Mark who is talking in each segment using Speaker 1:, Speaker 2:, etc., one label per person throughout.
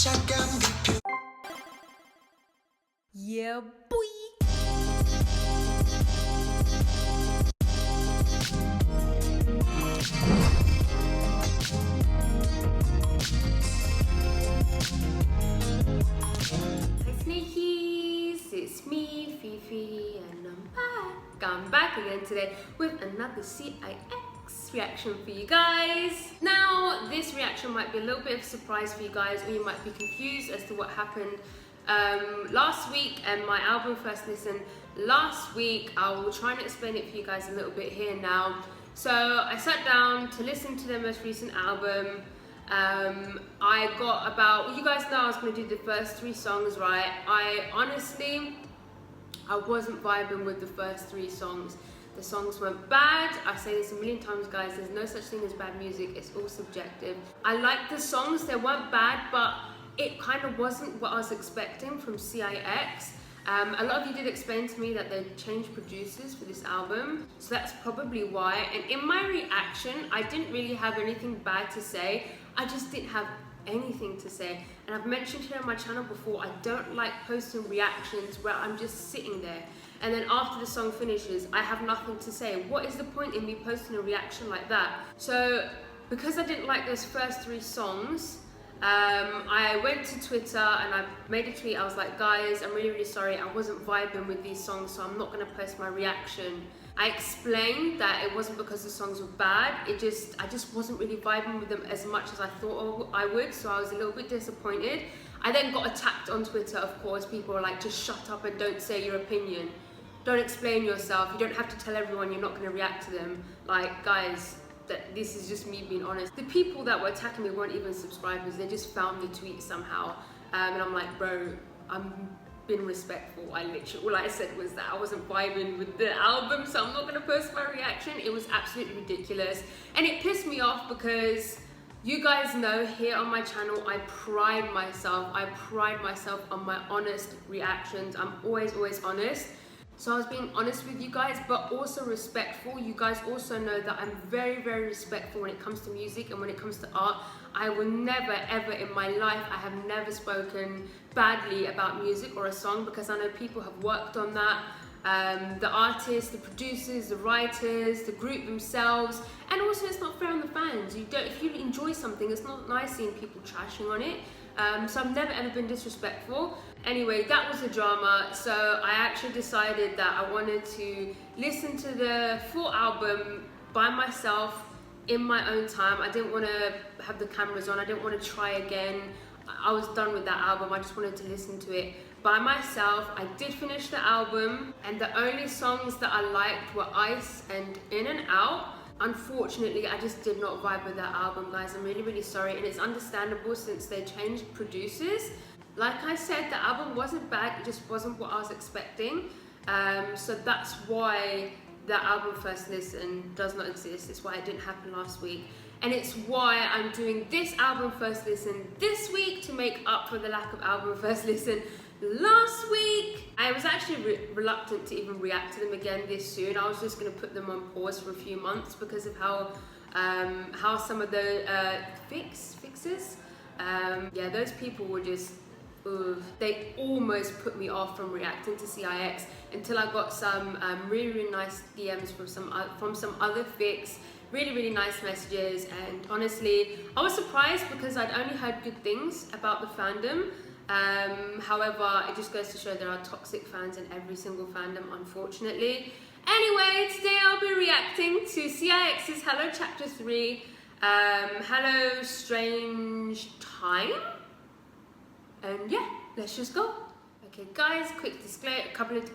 Speaker 1: Yeah, boy. Hi Sneakies, it's me, Fifi, and I'm back. I'm back again today with another CIX reaction for you guys. Now, this reaction might be a little bit of a surprise for you guys, or you might be confused as to what happened last week and my album First Listen last week. I will try and explain it for you guys a little bit here now. So I sat down to listen to their most recent album. I got about, you guys know I was going to do the first 3 songs, right? I wasn't vibing with the first 3 songs. The songs weren't bad. I say this a million times, guys, there's no such thing as bad music, it's all subjective. I liked the songs, they weren't bad, but it kind of wasn't what I was expecting from CIX. A lot of you did explain to me that they changed producers for this album, so that's probably why. And in my reaction, I didn't really have anything bad to say. I just didn't have anything to say. And I've mentioned here on my channel before, I don't like posting reactions where I'm just sitting there and then after the song finishes, I have nothing to say. What is the point in me posting a reaction like that? So because I didn't like those first 3 songs, I went to Twitter and I made a tweet. I was like, guys, I'm really sorry, I wasn't vibing with these songs, so I'm not going to post my reaction. I explained that it wasn't because the songs were bad, I just wasn't really vibing with them as much as I thought I would, so I was a little bit disappointed. I then got attacked on Twitter, of course. People were like, just shut up and don't say your opinion. Don't explain yourself. You don't have to tell everyone you're not going to react to them. Like, guys, that this is just me being honest. The people that were attacking me weren't even subscribers, they just found the tweet somehow. And I'm like, bro, I'm being respectful. All I said was that I wasn't vibing with the album, so I'm not gonna post my reaction. It was absolutely ridiculous. And it pissed me off because you guys know here on my channel, I pride myself on my honest reactions. I'm always honest. So I was being honest with you guys, but also respectful. You guys also know that I'm very respectful when it comes to music and when it comes to art. I will never, ever in my life, I have never spoken badly about music or a song, because I know people have worked on that. The artists, the producers, the writers, the group themselves, and also it's not fair on the fans. If you enjoy something, it's not nice seeing people trashing on it. So I've never ever been disrespectful. Anyway, that was the drama. So I actually decided that I wanted to listen to the full album by myself in my own time. I didn't want to have the cameras on. I didn't want to try again. I was done with that album. I just wanted to listen to it by myself. I did finish the album, and the only songs that I liked were Ice and In and Out. Unfortunately, I just did not vibe with that album, guys. I'm really sorry, and it's understandable since they changed producers. Like I said, the album wasn't bad, it just wasn't what I was expecting. So that's why the album First Listen does not exist. It's why it didn't happen last week. And it's why I'm doing this album First Listen this week to make up for the lack of album First Listen last week. I was actually reluctant to even react to them again this soon. I was just going to put them on pause for a few months because of how some of the fixes, yeah, those people were just, they almost put me off from reacting to CIX until I got some really nice DMs from some other fix. Really nice messages, and honestly, I was surprised because I'd only heard good things about the fandom. However, it just goes to show there are toxic fans in every single fandom, unfortunately. Anyway, today I'll be reacting to CIX's Hello Chapter 3, Hello Strange Time, and yeah, let's just go. Okay guys, a couple of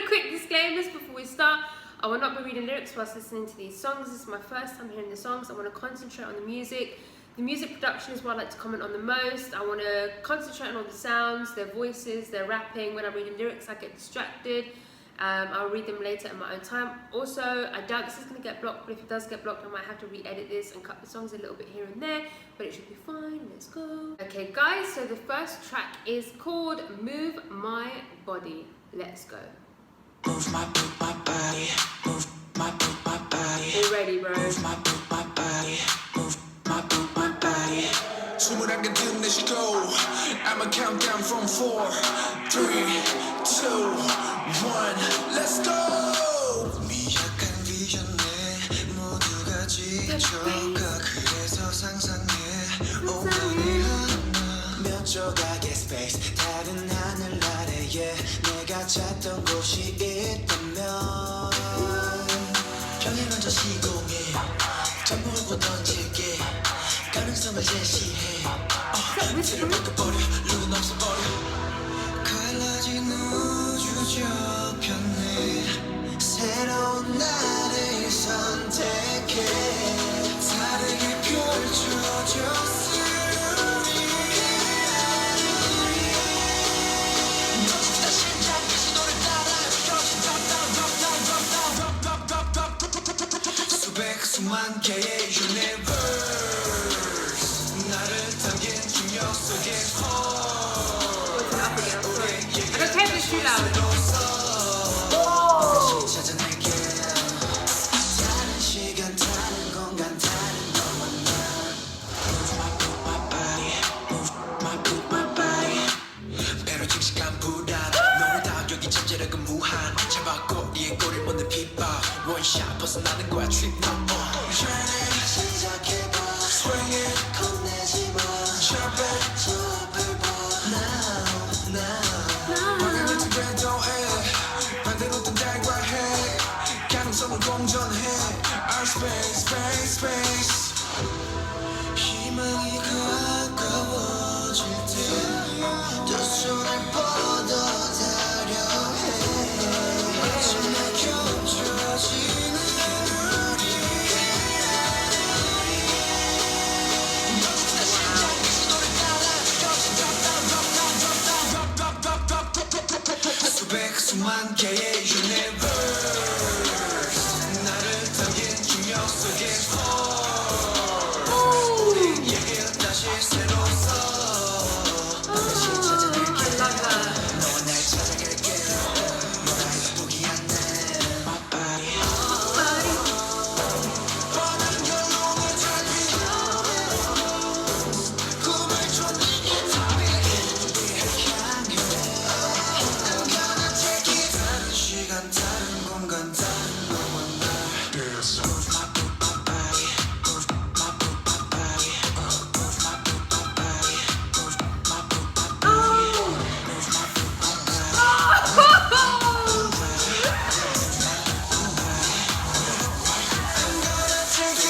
Speaker 1: quick disclaimers before we start. I will not be reading lyrics whilst listening to these songs. This is my first time hearing the songs. I want to concentrate on the music. The music production is what I like to comment on the most. I want to concentrate on all the sounds, their voices, their rapping. When I'm reading lyrics, I get distracted. I'll read them later at my own time. Also, I doubt this is going to get blocked, but if it does get blocked, I might have to re-edit this and cut the songs a little bit here and there, but it should be fine. Let's go. Okay guys, so the first track is called Move My Body. Let's go.
Speaker 2: Move my body, move my body.
Speaker 1: You ready, bro?
Speaker 2: Move my body, move my body. 숨을 안게 든 let's go. I'ma count down from 4, 3, 2, 1, let's go. 미약한 비전에 모두가 지쳐가 그래서 상상해 오늘이 하나 몇 조각의 스페이스 다른 하늘 아래에 내가 찾던 곳이 있다면 병이 먼저 시공해 전부고 던질게 가능성을 제시해 뒤를 바꿔버려 눈 없어버려 갈라진 우주 저편에 새로운 나를 선택해 다르게 펼쳐졌어 수만 개의 universe 나를 담긴 중력 속의
Speaker 1: I don't care if it's too loud.
Speaker 2: 다시 찾아낼게 다른 시간 다른 공간 다른 너와 나 Move my body Move my body 배로 칙칙한 불안 너무 다격이 잠재력은 무한 잡았고 니의 꼬리를 묻는 핏바 원샷 벗어나는 거야 trip no 시작해봐 Swing it 겁내지마 Jump it 저 앞을 봐 Now 방향을 뒤배도해 반대로 뜬 달과 해 가능성은 공존해 Our space space space 희망이 가까워질 때 두 손을 뻗어가려 해 마침내 겹쳐지는 수만 개의 universe 나를 담긴 중력 속의 force 우리에게 다시 새로 써 다시 찾아낼게 너와 날 찾아갈게 너라도 포기한 날 My body 뻔한 결론을 달리 꿈을 쫓는 답이 우리를 향해 다른 시간 다른 공간 다른 너와 나 Move my body Move my body Move my body Move my body Move 다른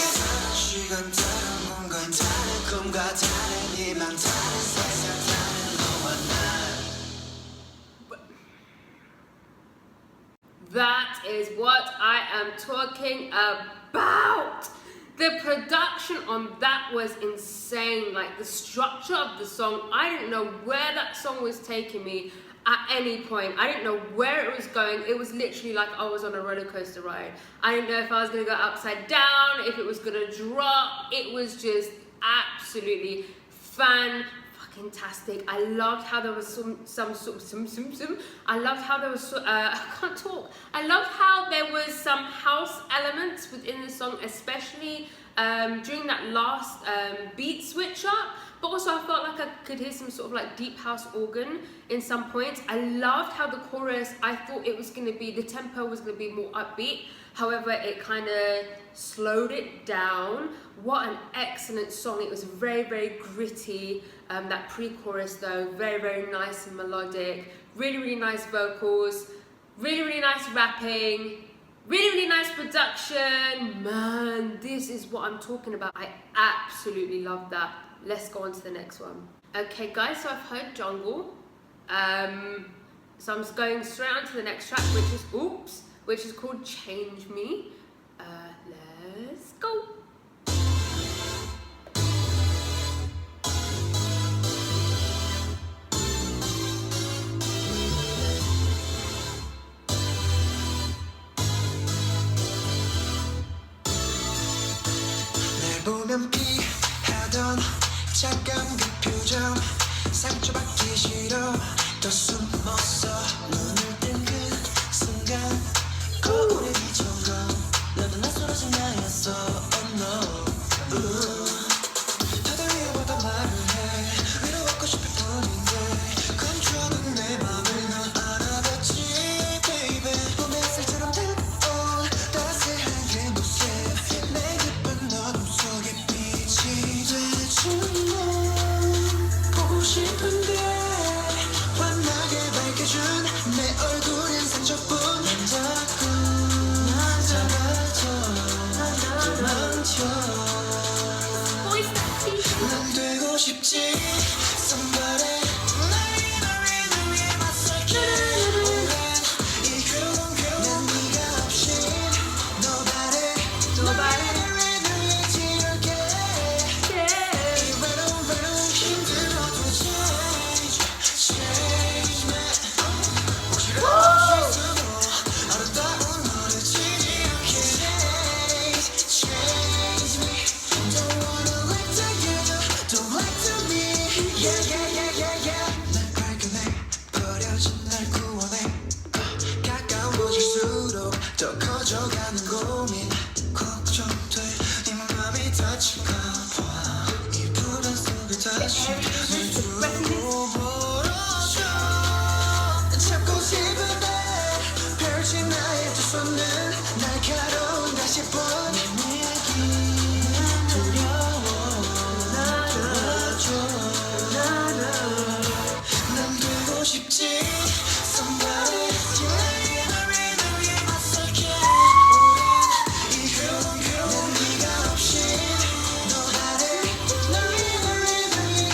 Speaker 2: 시간 다른 공간 다른 꿈과 다른 희망 다른 세상 다른 너와 나
Speaker 1: That is what I am talking about. The production on that was insane. Like the structure of the song, I didn't know where that song was taking me at any point. I didn't know where it was going. It was literally like I was on a roller coaster ride. I didn't know if I was gonna go upside down, if it was gonna drop. It was just absolutely fantastic. I loved how there was I loved how there was I can't talk. I loved how there was some house elements within the song, especially during that last beat switch up. But also I felt like I could hear some sort of like deep house organ in some points. I loved how the chorus, I thought it was going to be, the tempo was going to be more upbeat. However, it kind of slowed it down. What an excellent song. It was very gritty. That pre-chorus though, very nice and melodic. Really nice vocals. Really nice rapping. Really nice production. Man, this is what I'm talking about. I absolutely love that. Let's go on to the next one. Okay guys, so I've heard Jungle. So I'm just going straight on to the next track, which is called Change Me. Let's go.
Speaker 2: 날 보면 피하던 잠깐 그 표정 상처받기 싫어 더 숨었어 눈을 뜬 그 순간 거울에 비춰 너도 낯설어진 나였어 oh no 다들 위험하다 말을 해 커져가는 고민 걱정돼 네 맘이 다칠까 봐 이 불안 속에 다시 널 두고 멀어져 참고 싶은데 펼친 나의 두 손은 날카로운 다시 번 싶지 somebody 이후로 네가 없이 너 안에 널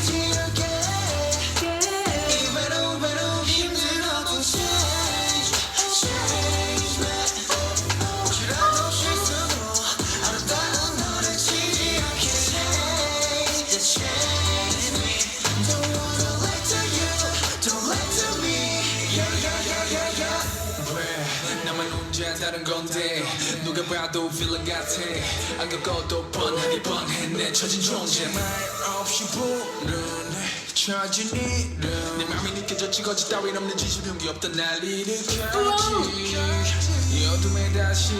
Speaker 2: 지울게 이 외로움 힘들어도 change me 혹시라도 실수로 아름다운 너를 치지 않게 change me don't wanna lie to you don't lie to me 왜 나만 혼자 다른 건데 누가 봐도 villain 같아 안 겪어도 뻔하게 뻔해 내 처진 존재 말 없이 부르네 처진 이름 내 맘이 느껴졌지 거짓 따윈 없는 진실 흉기 없던 날 일으켰지 이 어둠에 다시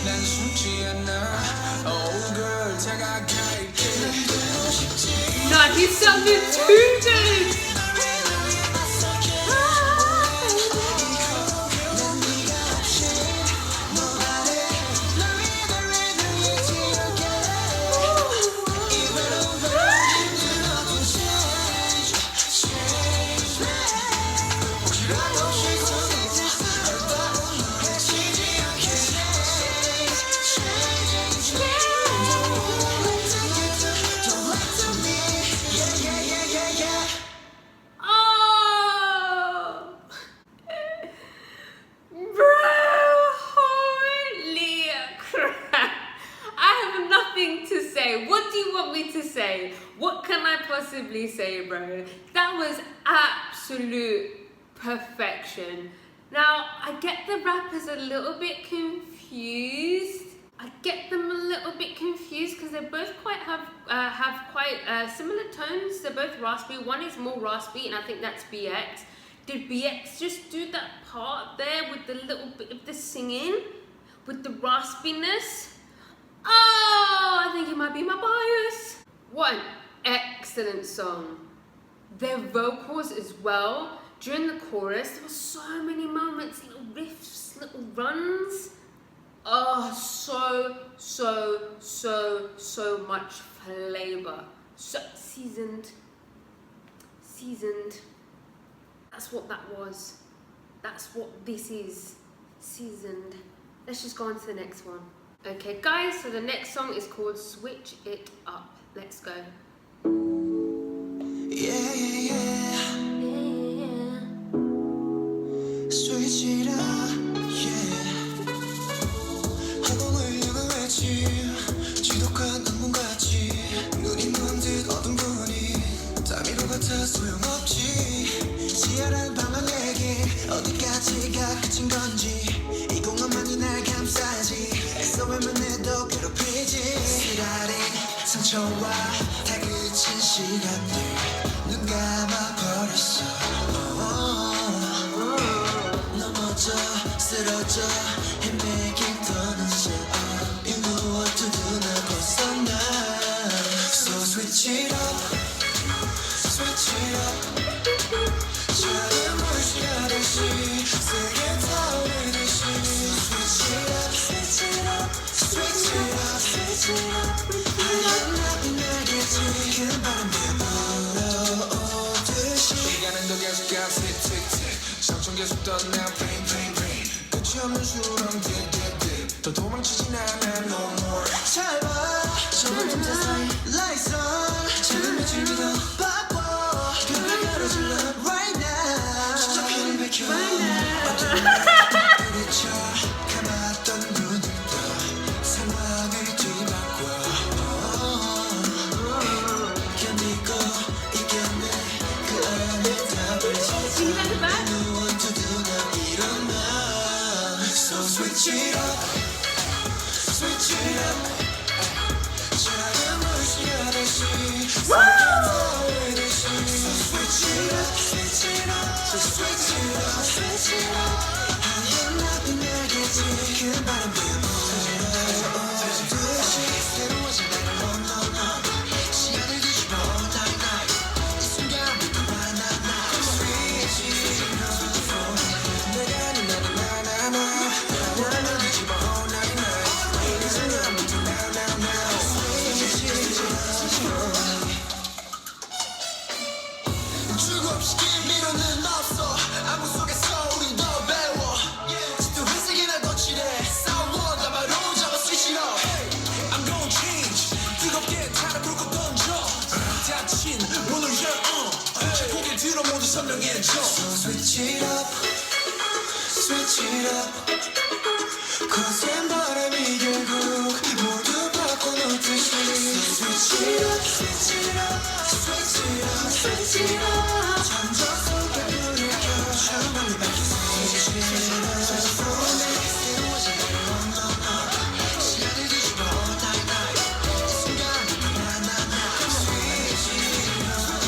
Speaker 2: 난 숨지 않아 Oh girl 다가갈게 난 되고 싶지
Speaker 1: Nah, he sounded too good. What do you want me to say? What can I possibly say, bro? That was absolute perfection. Now, I get the rappers a little bit confused. Because they both have quite similar tones. They're both raspy. One is more raspy, and I think that's BX. Did BX just do that part there with the little bit of the singing, with the raspiness? Oh, I think it might be my bias. What an excellent song. Their vocals as well. During the chorus, there were so many moments, little riffs, little runs. Oh, so much flavor. So seasoned. That's what that was. That's what this is. Seasoned. Let's just go on to the next one. Okay guys, so the next song is called Switch It Up. Let's go.
Speaker 2: Yeah. Switch it up, yeah. 허공을 향한 외침 지독한 악몽같이 눈이 먼듯 어두운 분이 다미로 같아 소용없지 지하란 방황에게 어디까지가 끝인 건지 이 공허만이 날 감싸지 애써 외면해도 괴롭히지 쓰라린 상처와 다그친 시간들 눈 감아버렸어 넘어져 쓰러져 헤매긴 더는 싫어 You know what to do 날 벗어나 So switch it up Switch it up 작은 물씨하듯이 세게 타오르듯이 Switch it up Switch it up Switch it up Switch it up 하얀 나비 날개지 큰 바람 불어오듯이 시간은 더 계속 가 틱틱틱 상처 계속 떠나 Pain pain pain 끝이 없는 수렁 틱틱틱 더 도망치진 않아 No more 잘 봐 저번 틈새 사이 Lights on 지금 미칠 믿어 바꿔 별을 가로질러 Right now 진짜 피를 밝혀 어떤 날 부딪혀 감았던 눈을 떠 상황을 뒤바꿔 견디고 이겨내 그 안에 답을 찾아 You want to do 난 일어나 So switch it up Switch it up 작은 물씨하듯이 세게 타오르듯이 So switch it up Switch it up Switch it up Switch it up 하얀 나비 날개지 큰 바람 설명해줘. So switch it up, switch it up. 거센 바람이 결국 모두 바꿔놓듯이. So switch it up, switch it up, switch it up, switch it up. 잠정 속에 불을 켜 빨리 밝히세. Switch it up, 새로워진 시야를 뒤집어 night night. 이 순간을 나나나. Switch it up,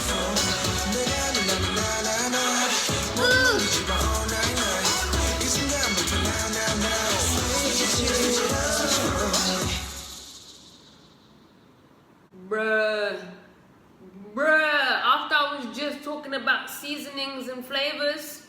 Speaker 2: 내가 나나나나나. 모두 뒤집어 night night. 이 순간부터 나나나.
Speaker 1: Bruh, after I was just talking about seasonings and flavors,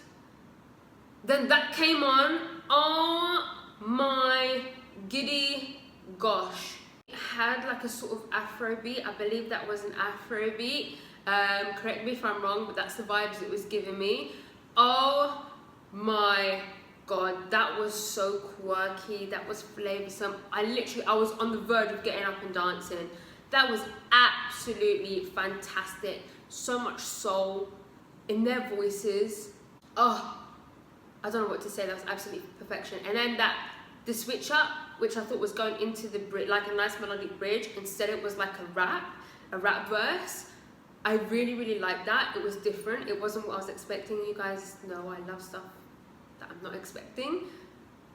Speaker 1: then that came on. Oh my giddy gosh. It had like a sort of Afro beat. I believe that was an Afro beat. Correct me if I'm wrong, but that's the vibes it was giving me. Oh my God, that was so quirky, that was flavoursome. I was on the verge of getting up and dancing. That was absolutely fantastic. So much soul in their voices. Oh, I don't know what to say, that was absolutely perfection. And then the switch up, which I thought was going into the bridge, like a nice melodic bridge, instead it was like a rap verse. I really, really liked that. It was different. It wasn't what I was expecting. You guys know I love stuff that I'm not expecting.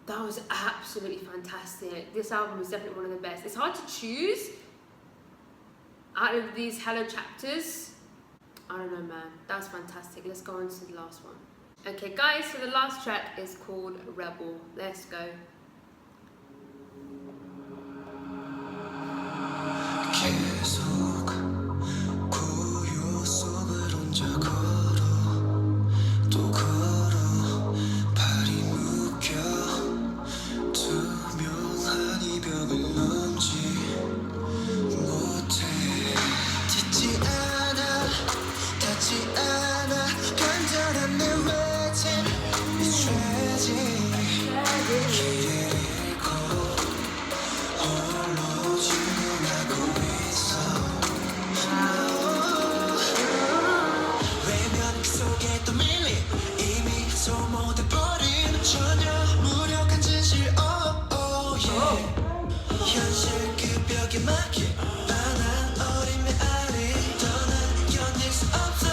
Speaker 1: That was absolutely fantastic. This album is definitely one of the best. It's hard to choose out of these Hello chapters. I don't know, man. That was fantastic. Let's go on to the last one. Okay, guys, so the last track is called Rebel. Let's go.
Speaker 2: 계속 고요 속을 혼자 걸어 또 걸어 발이 묶여 투명한 이 벽을 넘지 못해 닿지 않아 닿지 않아 간절한 내 외침 비춰지 길을 잃고 홀로 주문하고 있어 외면 그 속에 또 밀린 이미 소모돼버린 전혀 무력한 진실 oh yeah 현실 그 벽에 막힌 반한 어린 메아리 더는 견딜 수 없어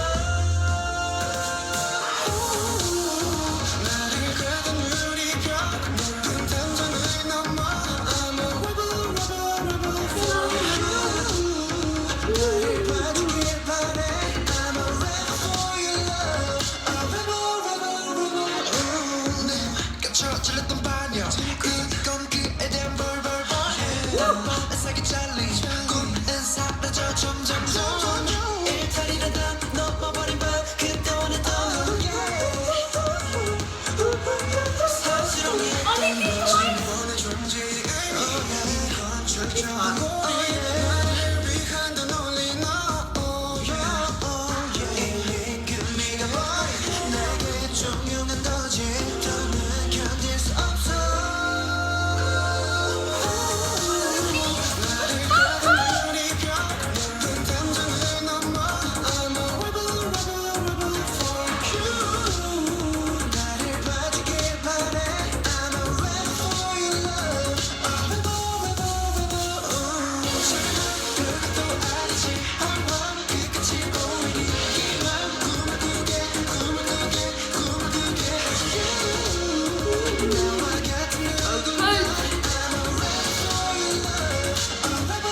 Speaker 2: 나를 가둔 우리 벽 높은 담장을 넘어 I'm a rebel rebel rebel for you 나를 봐주길 바래 I'm a rebel for your love a rebel rebel rebel 내가 찔렸던 반역 이건 그에 대한 벌벌벌 애사게 잘린 꿈은 사라져 점점 일탈이라다 넘어버린 밤 그동안 했던 사실은 너의 존재의 의미는 철저하고 나를 위한 더 놀린 이미 금이가 버린 내게 종용한 거지 더는 견딜 수 없어 나를 가둔 우리 벽 높은 담장을 넘어 I'm a rebel rebel rebel for you 나를 봐주길 바래 I'm a rebel for your love a rebel rebel rebel 별것도 아니지 한번 끝까지 보이니 이 맘 꿈을 꾸게 꿈을 꾸게 꿈을 꾸게 나와 같은 누구나 I'm a rebel for your love a rebel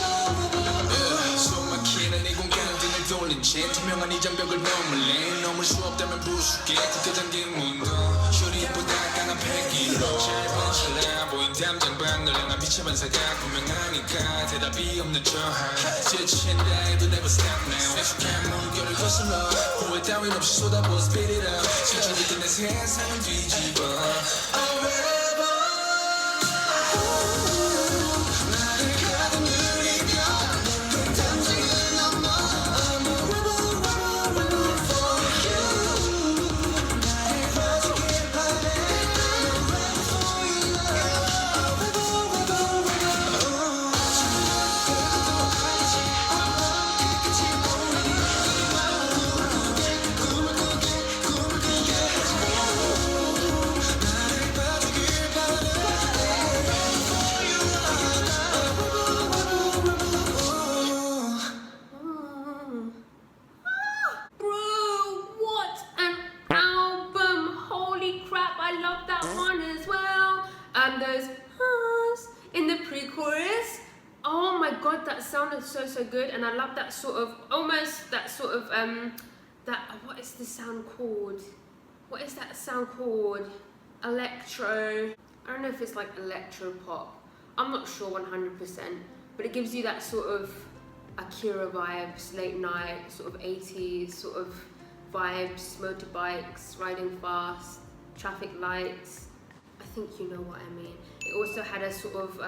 Speaker 2: rebel rebel 숨 막히는 이 공간을 등을 돌린 채 투명한 이 장벽을 넘을래 넘을 수 없다면 부수게 굳게 잠긴 문도 슈리보다 강한 패기로 짧은 찰나 보인 담장 방을 향한 빛의 반사가 분명하니까 대답이 없는 저항 지친다 해도 never stop now 익숙한 물결을 거슬러 후회 따윈 없이 쏟아부어 speed it up 천천히 끝내 세상을 뒤집어 A rebel 나를 가둔 우리 벽 높은 담장을 넘어 I'm a rebel rebel rebel for you 나를 봐주길 바래 I'm a rebel for your love a rebel rebel rebel 별것도 아니지 한번 끝까지 보이니 이 맘 꿈을 꾸게 꿈을 꾸게
Speaker 1: Those ahs in the pre-chorus. Oh my god, that sounded so good, and I love that sort of what is the sound called? What is that sound called? Electro. I don't know if it's like electro pop. I'm not sure 100%, but it gives you that sort of Akira vibes, late night, sort of 80s sort of vibes, motorbikes, riding fast, traffic lights. I think you know what I mean. It also had a sort of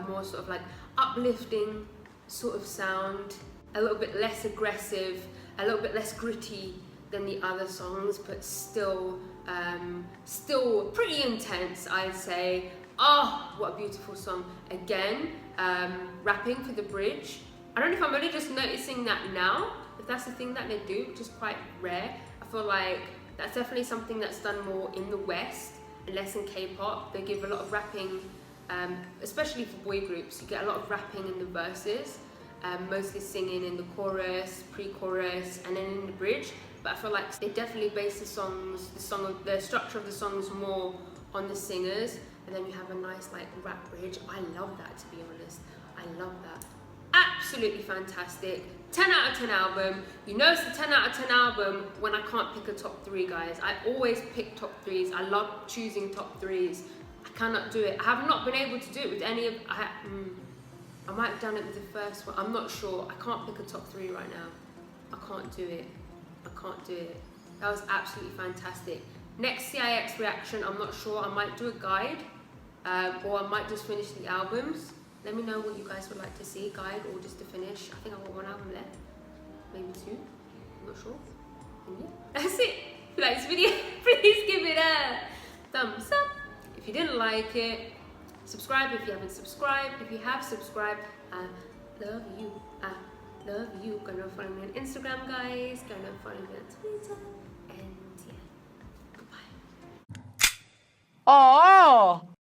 Speaker 1: more sort of like uplifting sort of sound, a little bit less aggressive, a little bit less gritty than the other songs, but still pretty intense, I'd say. Oh, what a beautiful song. Again, rapping for the bridge. I don't know if I'm only just noticing that now, if that's the thing that they do, which is quite rare. I feel like that's definitely something that's done more in the West and less in K-pop. They give a lot of rapping, especially for boy groups. You get a lot of rapping in the verses, mostly singing in the chorus, pre-chorus, and then in the bridge. But I feel like they definitely base the structure of the songs more on the singers, and then you have a nice like rap bridge. I love that, to be honest. I love that. Absolutely fantastic. 10 out of 10 album. You know it's a 10 out of 10 album when I can't pick a top 3, guys. I always pick top 3s. I love choosing top 3s. I cannot do it. I have not been able to do it with any of... I might have done it with the first one. I'm not sure. I can't pick a top 3 right now. I can't do it. I can't do it. That was absolutely fantastic. Next CIX reaction, I'm not sure. I might do a guide, or I might just finish the albums. Let me know what you guys would like to see, guide or just to finish. I think I've got 1 album left, maybe 2, I'm not sure. And yeah, that's it. If you like this video, please give it a thumbs up. If you didn't like it, subscribe if you haven't subscribed. If you have subscribed, I love you. I love you. Go and follow me on Instagram, guys. Go and follow me on Twitter. And yeah, goodbye.
Speaker 3: Oh.